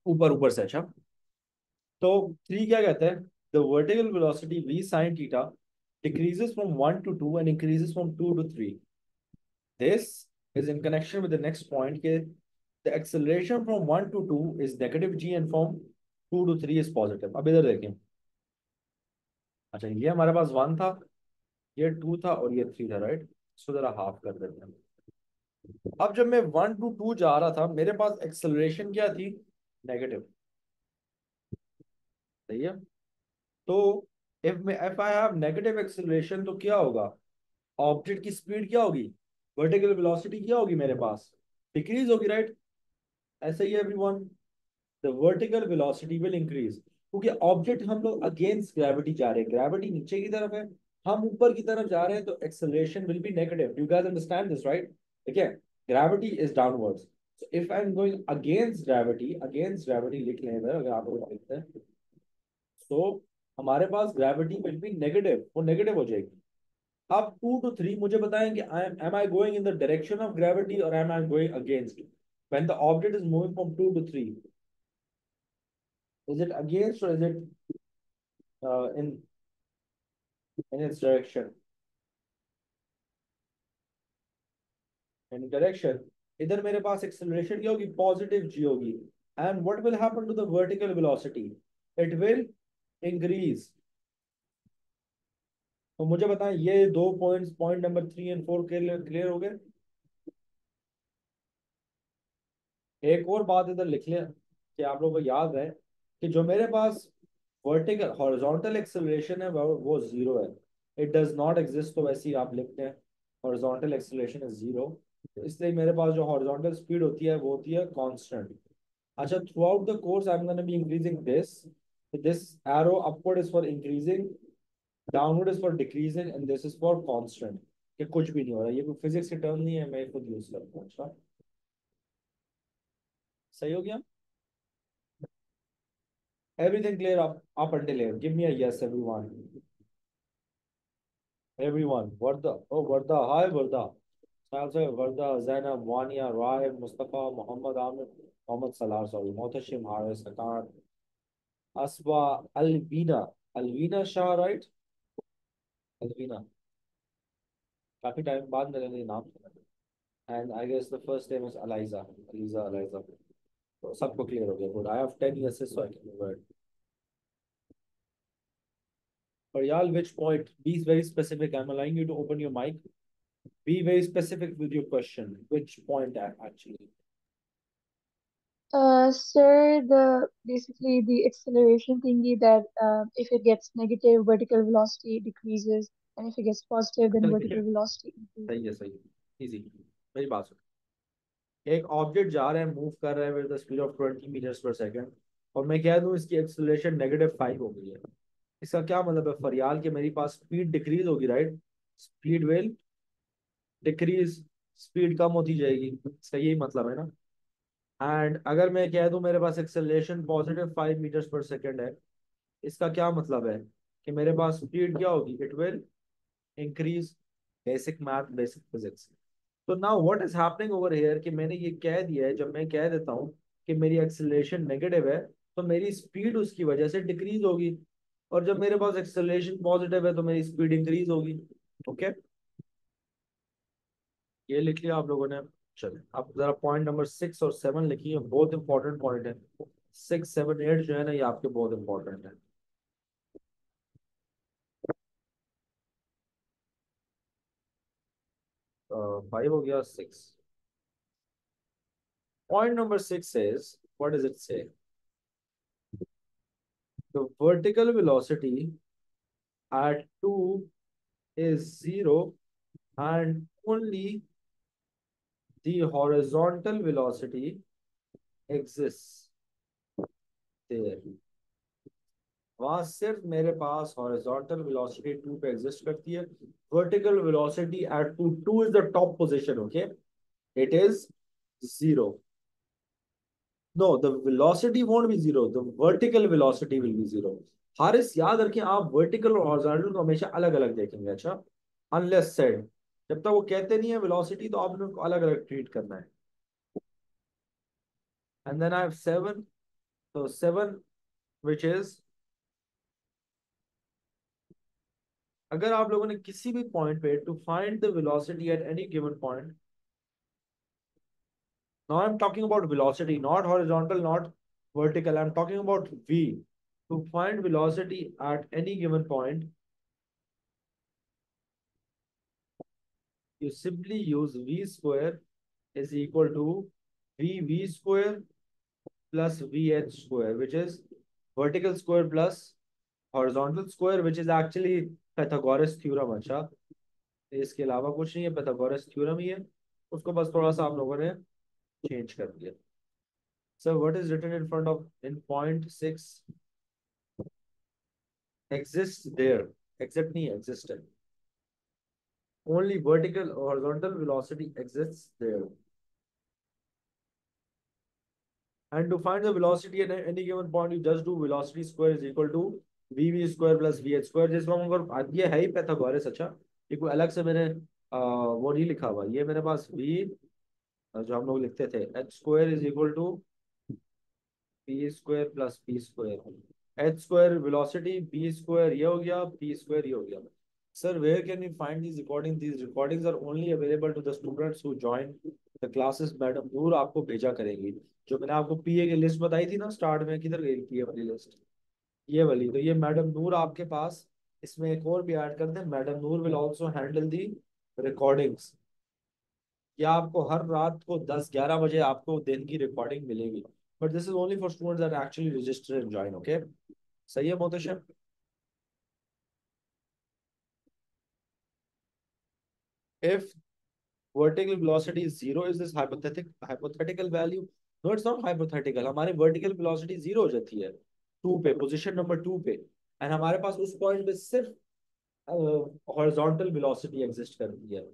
[SPEAKER 1] ऊपर ऊपर से। अच्छा, तो थ्री क्या कहते हैं? The vertical velocity v sin theta decreases from 1 to 2 and increases from 2 to 3. This is in connection with the next point के the acceleration from 1 to 2 is negative g and from 2 to 3 is positive. अब इधर देखें। अच्छा, ये हमारे पास 1 था, ये 2 था और ये 3 था, राइट? इसको जरा हाफ कर देते हैं। अब जब मैं 1 to 2 जा रहा था, मेरे पास एक्सेलरेशन क्या थी? नेगेटिव। सही है। तो if I have negative acceleration तो क्या होगा? ऑब्जेक्ट की स्पीड क्या होगी? वर्टिकल वेलोसिटी क्या होगी मेरे पास? डिक्रीज होगी, राइट? ऐसे ही everyone, the vertical velocity will increase, क्योंकि ऑब्जेक्ट हम लोग अगेंस्ट ग्रेविटी जा रहे हैं, ग्रेविटी नीचे की तरफ है, हम ऊपर की तरफ जा रहे हैं, तो acceleration will be negative. You guys understand this, right? ठीक है, gravity is downwards, so if I am going against gravity लिख लें इधर, अगर आप लोग लिखते हैं तो हमारे पास ग्रेविटी विल बी नेगेटिव, वो नेगेटिव हो जाएगी। अब 2 to 3 मुझे बताएं कि I am I going in the direction of gravity और am I going against? When the object is moving from 2 to 3, is it against or is it in its direction? In direction, इधर मेरे पास acceleration क्या होगी? Positive g होगी। And what will happen to the vertical velocity? It will increase. तो मुझे बताएं, ये दो पॉइंट्स, पॉइंट नंबर 3 और 4 क्लियर हो गए? एक और बात इधर लिख लें कि आप लोगों को याद है कि जो मेरे पास वर्टिकल हॉरिजॉन्टल एक्सेलरेशन है वो जीरो है। इट डज नॉट एग्जिस्ट, तो वैसे ही आप लिखते हैं हॉरिजॉन्टल एक्सेलरेशन इज जीरो। इसलिए मेरे पास जो हॉरिजॉन्टल स्पीड होती है वो होती है कांस्टेंट। अच्छा, through out the course I am gonna be increasing this arrow upward is for increasing, downward is for decreasing, and this is for constant. कि कुछ भी नहीं हो रहा, ये कोई फिजिक्स की टर्म नहीं है, मैं खुद यूज करता हूँ। अच्छा, सही हो गया। Everything clear up until here, give me a yes everyone. Everyone, Warda, oh Warda, hi Warda, सालसे वर्दा, जैनब, वानिया, राय, मुस्तफा, मोहम्मद आमिर, मोहम्मद सलाह, सॉरी, मोहतशिम, हारिस, हकान, असबा, अलवीना, अलवीना शाह, राइट, अलवीना, काफी टाइम बाद मैंने ये नाम सुना। And I guess the first name is Aliza, Aliza, Aliza. तो सबको क्लियर हो गया, good, I have 10 years so I can word. पर यार, which point, be very specific, I'm allowing you to open your mic, be very specific with your question, which point actually?
[SPEAKER 3] Sir, the basically the acceleration thingy that if it gets negative, vertical velocity decreases, and if it gets positive, then
[SPEAKER 1] चल ठीक है,
[SPEAKER 3] vertical velocity increases.
[SPEAKER 1] सही है, सही है, easy. मेरी बात सुन, एक ऑब्जेक्ट जा रहा है, मूव कर रहा है with the speed of 20 meters per second, और मैं कह दूं इसकी एक्सेलरेशन -5 हो गई है। इसका क्या मतलब है फरियाल, कि मेरी पास स्पीड डिक्रीज होगी, right, speed will decrease, speed कम होती जाएगी, इसका यही मतलब है ना। एंड अगर मैं कह दूं मेरे पास एक्सेलरेशन +5 meters per second है, इसका क्या मतलब है कि मेरे पास स्पीड क्या होगी, it will increase. Basic math, basic physics. तो now what is happening over here, कि मैंने ये कह दिया है, जब मैं कह देता हूँ कि मेरी एक्सेलरेशन नेगेटिव है, तो मेरी स्पीड उसकी वजह से डिक्रीज होगी, और जब मेरे पास एक्सेलरेशन पॉजिटिव है तो मेरी स्पीड इंक्रीज होगी। ओके, ये लिख लिया आप लोगों ने। चलिए अब जरा पॉइंट नंबर 6 और 7 लिखिए, बहुत इंपॉर्टेंट पॉइंट है। 6, 7, 8 जो है ना, ये आपके बहुत इंपॉर्टेंट है। 5 हो गया, 6। Point number 6 is, what does it say, the vertical velocity at 2 is 0 and only the horizontal velocity exists there। वहां सिर्फ मेरे पास हॉरिजॉन्टल वेलोसिटी 2 पे एग्जिस्ट करती है। Vertical velocity at 2, 2 is the top position, okay, it is 0। No, the velocity won't be 0, the vertical velocity will be 0। Haris, याद रखें, आप vertical और हॉरिजॉन्टल को हमेशा अलग अलग देखेंगे, अच्छा, अनलेस सेड, जब तक वो कहते नहीं है वेलोसिटी, तो आपने उनको अलग अलग ट्रीट करना है। एंड देन आई हैव 7, तो 7 विच इज, अगर आप लोगों ने किसी भी पॉइंट पे to find the velocity at any given point, now I am talking about velocity, not horizontal, not vertical, I am talking about v, to find velocity at any given point, you simply use v square is equal to v square plus vh square, which is vertical square plus horizontal square, which is actually Pythagoras theorem। अच्छा, इसके अलावा कुछ नहीं है, Pythagoras theorem ही है, उसको बस थोड़ा सा आप लोगों ने चेंज कर दिया। So what is written in front of, in point 6, exists there, exist नहीं है, exist है, only vertical horizontal velocity exists there। And to find the velocity at any given point, you just do velocity square is equal to vv square plus vh square। जिसको हम अगर, ये है ही Pythagoras, अच्छा, ये कोई अलग से मैंने वो नहीं लिखा हुआ, ये मेरे पास v, जो हम लोग लिखते थे, h square is equal to p square plus p square, h square velocity, b square ये हो गया, p स्क्वायर ये हो गया। Sir, where can we find these recordings? These recordings are only available to the students who join the classes। Madam Noor आपको भेजा करेंगी। जो मैंने आपको पीए की लिस्ट बताई थी ना स्टार्ट में, किधर गई पीए वाली लिस्ट, ये वाली, तो ये मैडम नूर आपके पास, इसमें एक और भी ऐड कर दें, madam Noor will also handle the recordings. या आपको हर रात को 10-11 बजे आपको दिन की रिकॉर्डिंग मिलेगी, but this is only for students that actually register and join, okay. सही है Mohtasham. If vertical velocity is 0, is this hypothetical value? No, it's not hypothetical। हमारी vertical velocity 0 हो जाती है 2 पे, पोजीशन नंबर 2 पे, एंड हमारे पास उस पॉइंट पे सिर्फ हॉरिजॉन्टल वेलोसिटी एग्जिस्ट करती है।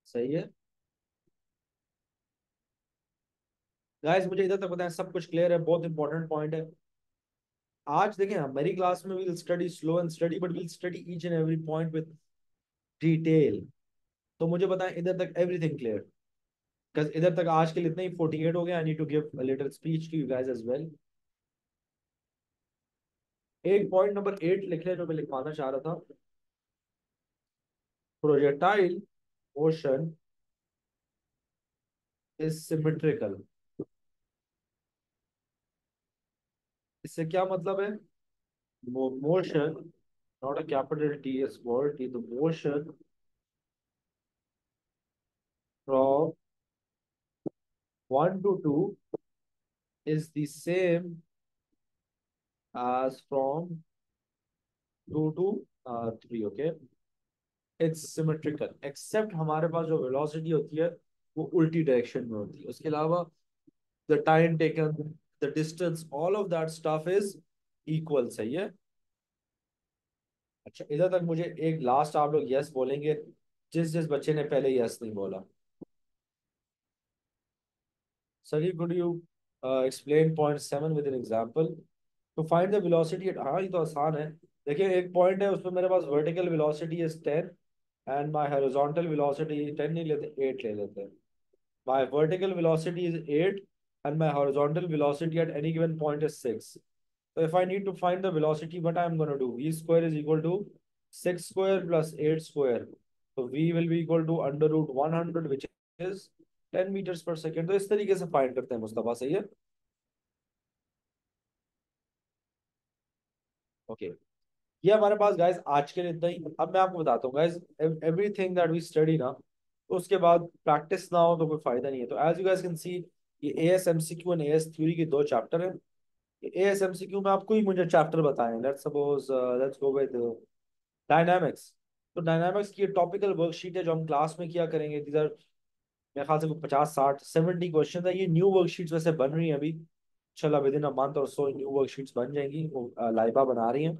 [SPEAKER 1] सही है गाइस, मुझे इधर तक पता है, सब कुछ क्लियर है, बहुत इंपॉर्टेंट पॉइंट है। आज देखें हम मेरी क्लास में will study slow and study, but will study each and every point with detail. तो मुझे बताएं इधर तक एवरीथिंग क्लियर? बिकॉज इधर तक आज के लिए इतना ही, 48 हो गया। I need to give a little speech to you guys as well. एक पॉइंट नंबर 8 लिख ले जो मैं लिखवाना चाह रहा था। Projectile motion is symmetrical. इससे क्या मतलब है? Motion, not a capital T S word T, the motion from 1 to 2 is the same as from 2 to 3, okay? It's symmetrical except हमारे पास जो velocity होती है वो उल्टी डायरेक्शन में होती है। उसके अलावा the time taken, the distance, all of that stuff is equal। सही है। अच्छा, इधर तक मुझे एक लास्ट आप लोग यस बोलेंगे जिस जिस बच्चे ने पहले यस नहीं बोला। Sir could you explain point 7 with an example? तो फाइंड द वेलोसिटी एट, हाँ ये तो आसान है। देखिए एक पॉइंट है उसमें मेरे पास vertical velocity is 10 and my horizontal velocity 10 नहीं लेते, 8 ले लेते हैं। My vertical velocity is 8 and my horizontal velocity at any given point is 6। So if I need to find the velocity, what I'm going to do? V square is equal to 6 square plus 8 square. So V will be equal to under root 100, which is 10 meters per second. तो इस तरीके से find करते हैं मुस्तफा, सही है। Okay ये हमारे पास गाइस आज के लिए इतना ही। अब मैं आपको बताता हूँ guys, everything that we study ना, तो उसके बाद प्रैक्टिस ना हो तो कोई फायदा नहीं है। तो as you guys can see, ये एएसएमसीक्यू एंड एएस थ्योरी के दो चैप्टर हैं। एएसएमसीक्यू में आपको ही मुझे चैप्टर बताएं, let's suppose let's go with dynamics. तो डायनामिक्स की टॉपिकल वर्कशीट है जो हम क्लास में किया करेंगे। दीज आर मेरे ख्याल से 50 60 70 क्वेश्चन है। ये न्यू वर्कशीट्स वैसे बन रही हैं अभी, चला विद इन अ मंथ और सो न्यू वर्कशीट्स बन जाएंगी, वो लाइबा बना रही हैं।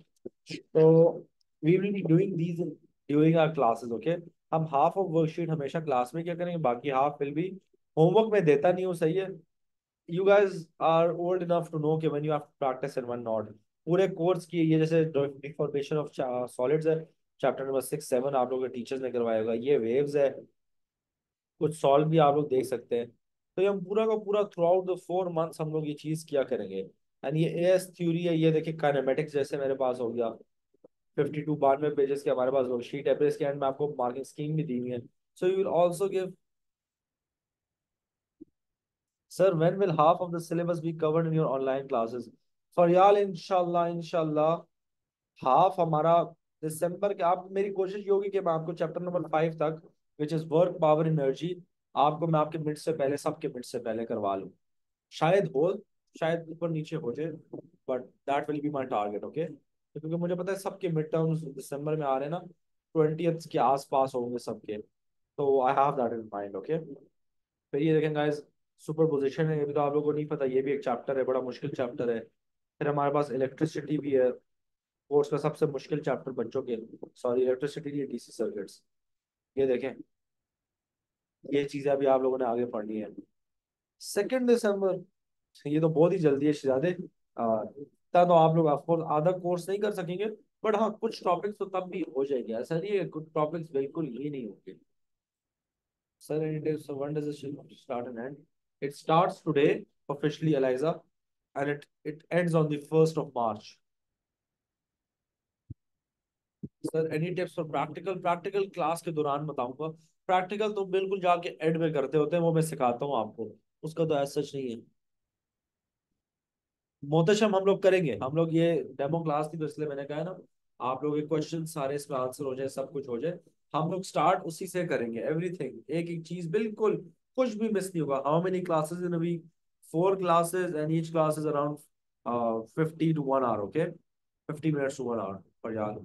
[SPEAKER 1] तो we will be doing these during our classes, okay? हम हाफ ऑफ वर्कशीट हमेशा क्लास में क्या करेंगे, बाकी हाफ विल बी होमवर्क में देता नहीं हूँ, सही है। You guys are old enough to know कि when you have to practise and when not. पूरे कोर्स की ये जैसे डिफॉर्मेशन ऑफ सॉलिड्स है, चैप्टर नंबर 6 7 आप लोगों के टीचर्स ने करवाया होगा। ये वेव्स है, कुछ सॉल्व भी आप लोग देख सकते हैं। तो ये हम पूरा का पूरा थ्रू आउट द 4 मंथ्स हम लोग ये चीज किया करेंगे। एंड ये एएस थ्योरी है, ये देखिए काइनेमेटिक्स जैसे मेरे पास हो गया। 52 92 पेजेस के हमारे पास वर्कशीट है, फिर इसके एंड में आपको मार्किंग स्कीम भी दी हुई है। So you will also give, sir when will half of the syllabus be covered in your online classes? Faryal इंशाल्लाह इंशाल्लाह हाफ हमारा दिसंबर के, आप मेरी कोशिश ये होगी कि मैं आपको चैप्टर नंबर 5 तक, which is work power energy, आपको मैं आपके मिड से पहले, सबके मिड से पहले करवा लूँ। शायद हो, शायद ऊपर नीचे हो जाए, but that will be my target, okay? क्योंकि मुझे पता है सबके मिड टर्म्स दिसंबर में आ रहे हैं ना, 20th के आसपास होंगे सबके। तो I have that in mind, okay? फिर ये देखें गाइस, सुपर पोजिशन है, ये भी तो आप लोगों को नहीं पता, ये भी एक चैप्टर है, बड़ा मुश्किल चैप्टर है। फिर हमारे पास इलेक्ट्रिसिटी भी है, कोर्स का सबसे मुश्किल चैप्टर बच्चों के। Sorry electricity, DC circuits. ये देखें, ये चीजें अभी आप लोगों ने आगे पढ़नी है। 2 दिसंबर, ये तो बहुत ही जल्दी है शहजादे। इतना तो आप लोग ऑफकोर्स आधा कोर्स नहीं कर सकेंगे, बट हाँ कुछ टॉपिक्स तो तब भी हो जाएंगे, ऐसा नहीं है कुछ टॉपिक्स बिल्कुल ही नहीं होंगे। Sir any day, so when does it start and end? It starts today officially, Eliza, and it ends on the 1st of March. Sir any tips for practical? Practical class के दौरान बताऊंगा। Practical तो बिल्कुल जाके and में करते होते हैं, वो मैं सिखाता हूँ आपको, उसका तो ऐसा सच नहीं है। मोहतशम हम लोग करेंगे, हम लोग ये डेमो क्लास थी तो इसलिए मैंने कहा है ना, आप लोग के क्वेश्चन सारे इसमें आंसर हो जाए, सब कुछ हो जाए। हम लोग स्टार्ट उसी से करेंगे, एवरीथिंग, एक एक चीज बिल्कुल, कुछ भी मिस नहीं होगा। How many classes in a week? 4 classes and each class is around 50 to 1 hour, okay? 50 minutes to 1 hour पर यार।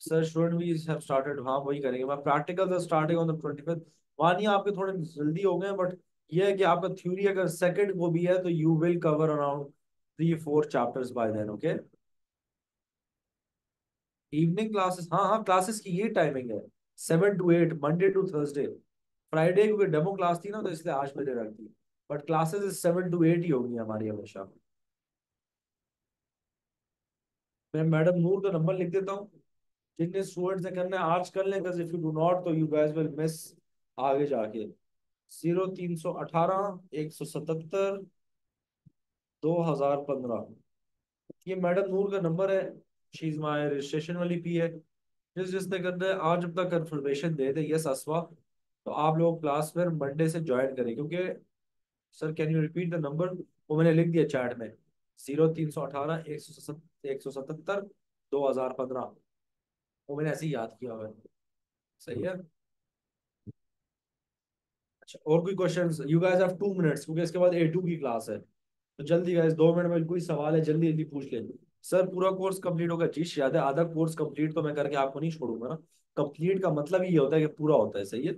[SPEAKER 1] Sir should we have started, हाँ वही करेंगे। मैं practical starting on the 25th। मानिए आपके थोड़े जल्दी हो गए, बट ये है कि आपका थ्योरी अगर सेकंड को भी है तो you will cover around 3-4 chapters by then, okay. Evening classes, हाँ हाँ, क्लासेस की ये टाइमिंग है 7 to 8, Monday to Thursday। Friday क्योंकि डेमो क्लास थी ना तो इसलिए 8 बजे रखती, बट क्लासेस 7 to 8 ही होगी हमारी हमेशा। मैं मैडम नूर का नंबर लिख देता हूँ, जितने स्टूडेंट्स ने करना है आज कर लें, because if you do not तो यू गाइस विल मिस आगे जाके। 0318 177 2015, ये मैडम नूर का नंबर है। शी इज माई रजिस्ट्रेशन वाली पी है। जिसने करना है आज अपना कंफर्मेशन दे दे यस असवा, तो आप लोग क्लास में मंडे से ज्वाइन करें। क्योंकि sir can you repeat the number, वो मैंने लिख दिया चैट में, 0318 177 2015, वो मैंने ऐसे ही याद किया हुआ है। सही है। अच्छा, और कोई questions? You guys have 2 minutes, क्योंकि इसके बाद A2 की क्लास है, तो जल्दी गाइस 2 मिनट में कोई सवाल है जल्दी जल्दी पूछ लें। सर पूरा कोर्स कंप्लीट होगा जी, शायद है आधा कोर्स कंप्लीट तो मैं करके आपको नहीं छोड़ूंगा ना। कंप्लीट का मतलब ही ये होता है कि पूरा होता है, सही है।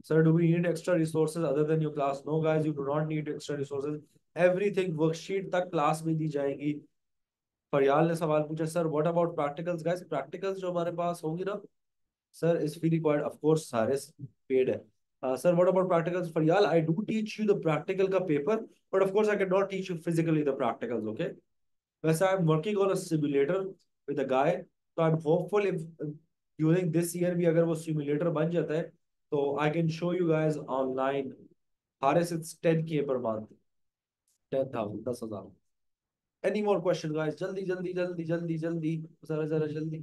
[SPEAKER 1] Sir do we need extra resources other than your class? No guys, you do not need extra resources. Everything worksheet तक क्लास में दी जाएगी। फरियाल ने सवाल पूछा sir what about practicals? Guys practicals जो हमारे पास होंगी ना sir, is fee required, of course सारे पेड है। Sir what about practicals? Faryal I do teach you the practical का paper, but of course I can not teach you physically the practicals, okay. वैसे I am working on a simulator with a guy, तो I am hopeful if during this year भी अगर वो simulator बन जाता है तो I can show you guys online. Haris it's 10K per month, 10,000, 10,000। Any more question guys? जल्दी जल्दी जल्दी जल्दी जल्दी, जरा जरा जल्दी।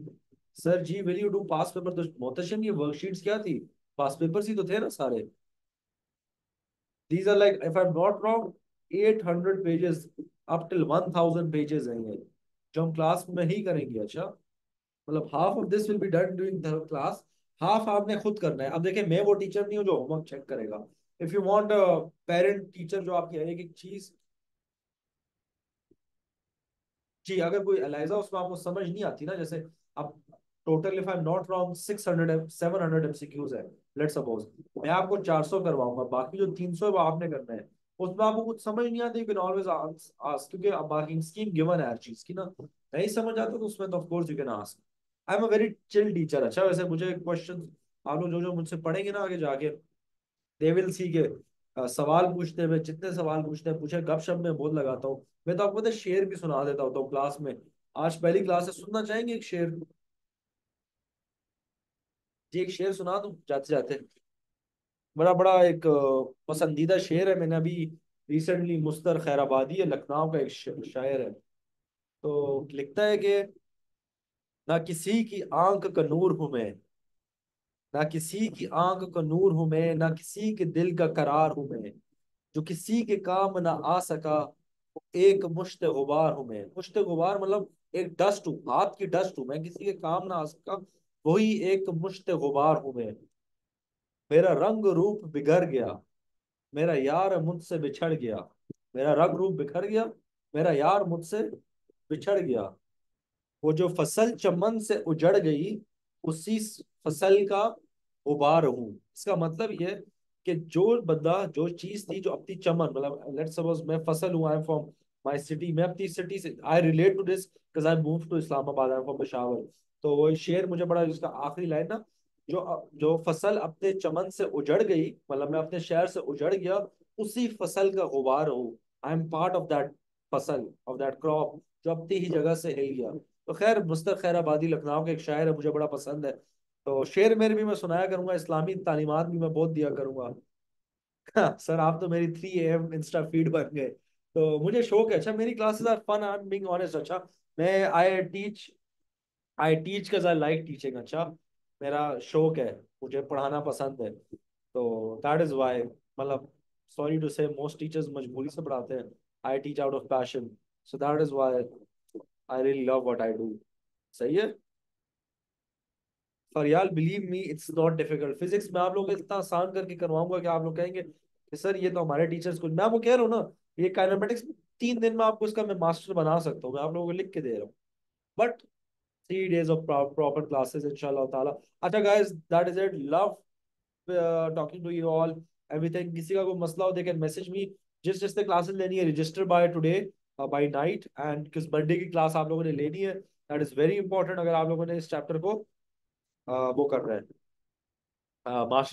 [SPEAKER 1] Sir ji will you do past paper? तो मोहतशम ये वर्कशीट्स क्या थी? पास पेपर्स ही तो थे ना सारे। These are like if I am not wrong 800 pages up till 1000 pages हैं ये, जो हम क्लास में ही करेंगे। अच्छा, मतलब half of this will be done during the class, half आपने खुद करना है। अब देखिए मैं वो टीचर नहीं हूँ जो होमवर्क चेक करेगा। If you want a parent teacher जो आपकी एक एक चीज, जी अगर कोई एलाइजा उसमें आपको समझ नहीं आती ना, जैसे अब total if I am not wrong 600 700 MCQs है, लेट सपोज मैं आपको 400 करवाऊंगा, बाकी जो 300 है वो आपने करना है। उसमें आपको कुछ समझ नहीं आती, यू कैन ऑलवेज आस्क, क्योंकि अब बाकी स्कीम गिवन है हर चीज की ना, नहीं समझ आता तो उसमें तो of course you can ask. I am a very chill teacher. अच्छा वैसे मुझे क्वेश्चन आप लोग जो जो मुझसे पढ़ेंगे ना आगे जाके, दे विल सी के सवाल पूछते हुए जितने सवाल पूछते हैं पूछे, गपशप में बहुत लगाता हूँ। मैं तो आपको पता है शेर भी सुना देता होता हूँ क्लास में। आज पहली क्लास है, सुनना चाहेंगे एक शेर? जी एक शेर सुना दूं जाते जाते। बड़ा बड़ा एक पसंदीदा शेर है, मैंने अभी रिसेंटली, मुस्तर खैराबादी है लखनऊ का एक शायर है, तो लिखता है कि ना किसी की आंख का नूर हूं मैं, ना किसी की आंख का नूर हूं मैं, ना किसी के दिल का करार हूं मैं, जो किसी के काम ना आ सका वो एक मुश्त गुबार हूं मैं। मुश्त गुबार मतलब एक डस्ट हूँ, हाथ की डस्ट हूं मैं, किसी के काम ना आ सका वही एक मुश्त गुबार हूं मैं। मेरा रंग रूप बिगड़ गया, मेरा यार मुझसे बिछड़ गया, मेरा रंग रूप बिखर गया, मेरा यार मुझसे बिछड़ गया। वो जो फसल चमन से उजड़ गई उसी फसल का गुबार हूँ। इसका मतलब ये कि जो बंदा, जो चीज थी, जो अपनी चमन, मतलब लेट्स सपोज मैं फसल हूँ, I am from my city, मैं अपनी सिटी से I relate to this because I move to Islamabad, I am from Peshawar. तो वो शेर मुझे बड़ा, जिसका आखिरी लाइन ना, जो जो फसल अपने चमन से उजड़ गई, मतलब मैं अपने शहर से उजड़ गया, उसी फसल का गुबार हूँ। I am part of that फसल, ऑफ दैट क्रॉप जो अपनी ही जगह से हिल गया। तो खैर मुस्तर खैराबादी लखनऊ के एक शायर है, मुझे बड़ा पसंद है, तो शेर मेरे भी मैं सुनाया करूंगा, इस्लामी तालीमात भी मैं बहुत दिया करूंगा। हाँ, सर आप तो मेरी 3 AM इंस्टा फीड बन गए। तो मुझे शौक है। अच्छा मेरी classes are fun, I am being honest. अच्छा मैं I teach because I like teaching. अच्छा मेरा शौक है, मुझे पढ़ाना पसंद है, तो दैट इज वाई, मतलब sorry to say most teachers मजबूरी से पढ़ाते हैं, I teach out of passion, so that is why I really love what I do. सही है। और यार believe me it's not difficult, physics में आप लोग इतना आसान करके करवाऊंगा कि आप लोग कहेंगे कि सर ये तो हमारे टीचर्स को, मैं आपको कह रहा हूँ ना, ये काइनेमेटिक्स 3 दिन में आपको इसका मैं मास्टर बना सकता हूँ, मैं आप लोगों को लिख के दे रहा हूँ। But 3 days of proper classes inshallah ताला। अच्छा guys, that is it, love talking to you all everything. किसी का कोई मसला हो दे कैन मैसेज मी। जिसने क्लासेस लेनी है register by today by night, and किस बर्थडे की क्लास आप लोगों ने लेनी है, दैट इज वेरी इंपॉर्टेंट अगर आप लोगों ने इस चैप्टर को वो करना है, मास्टर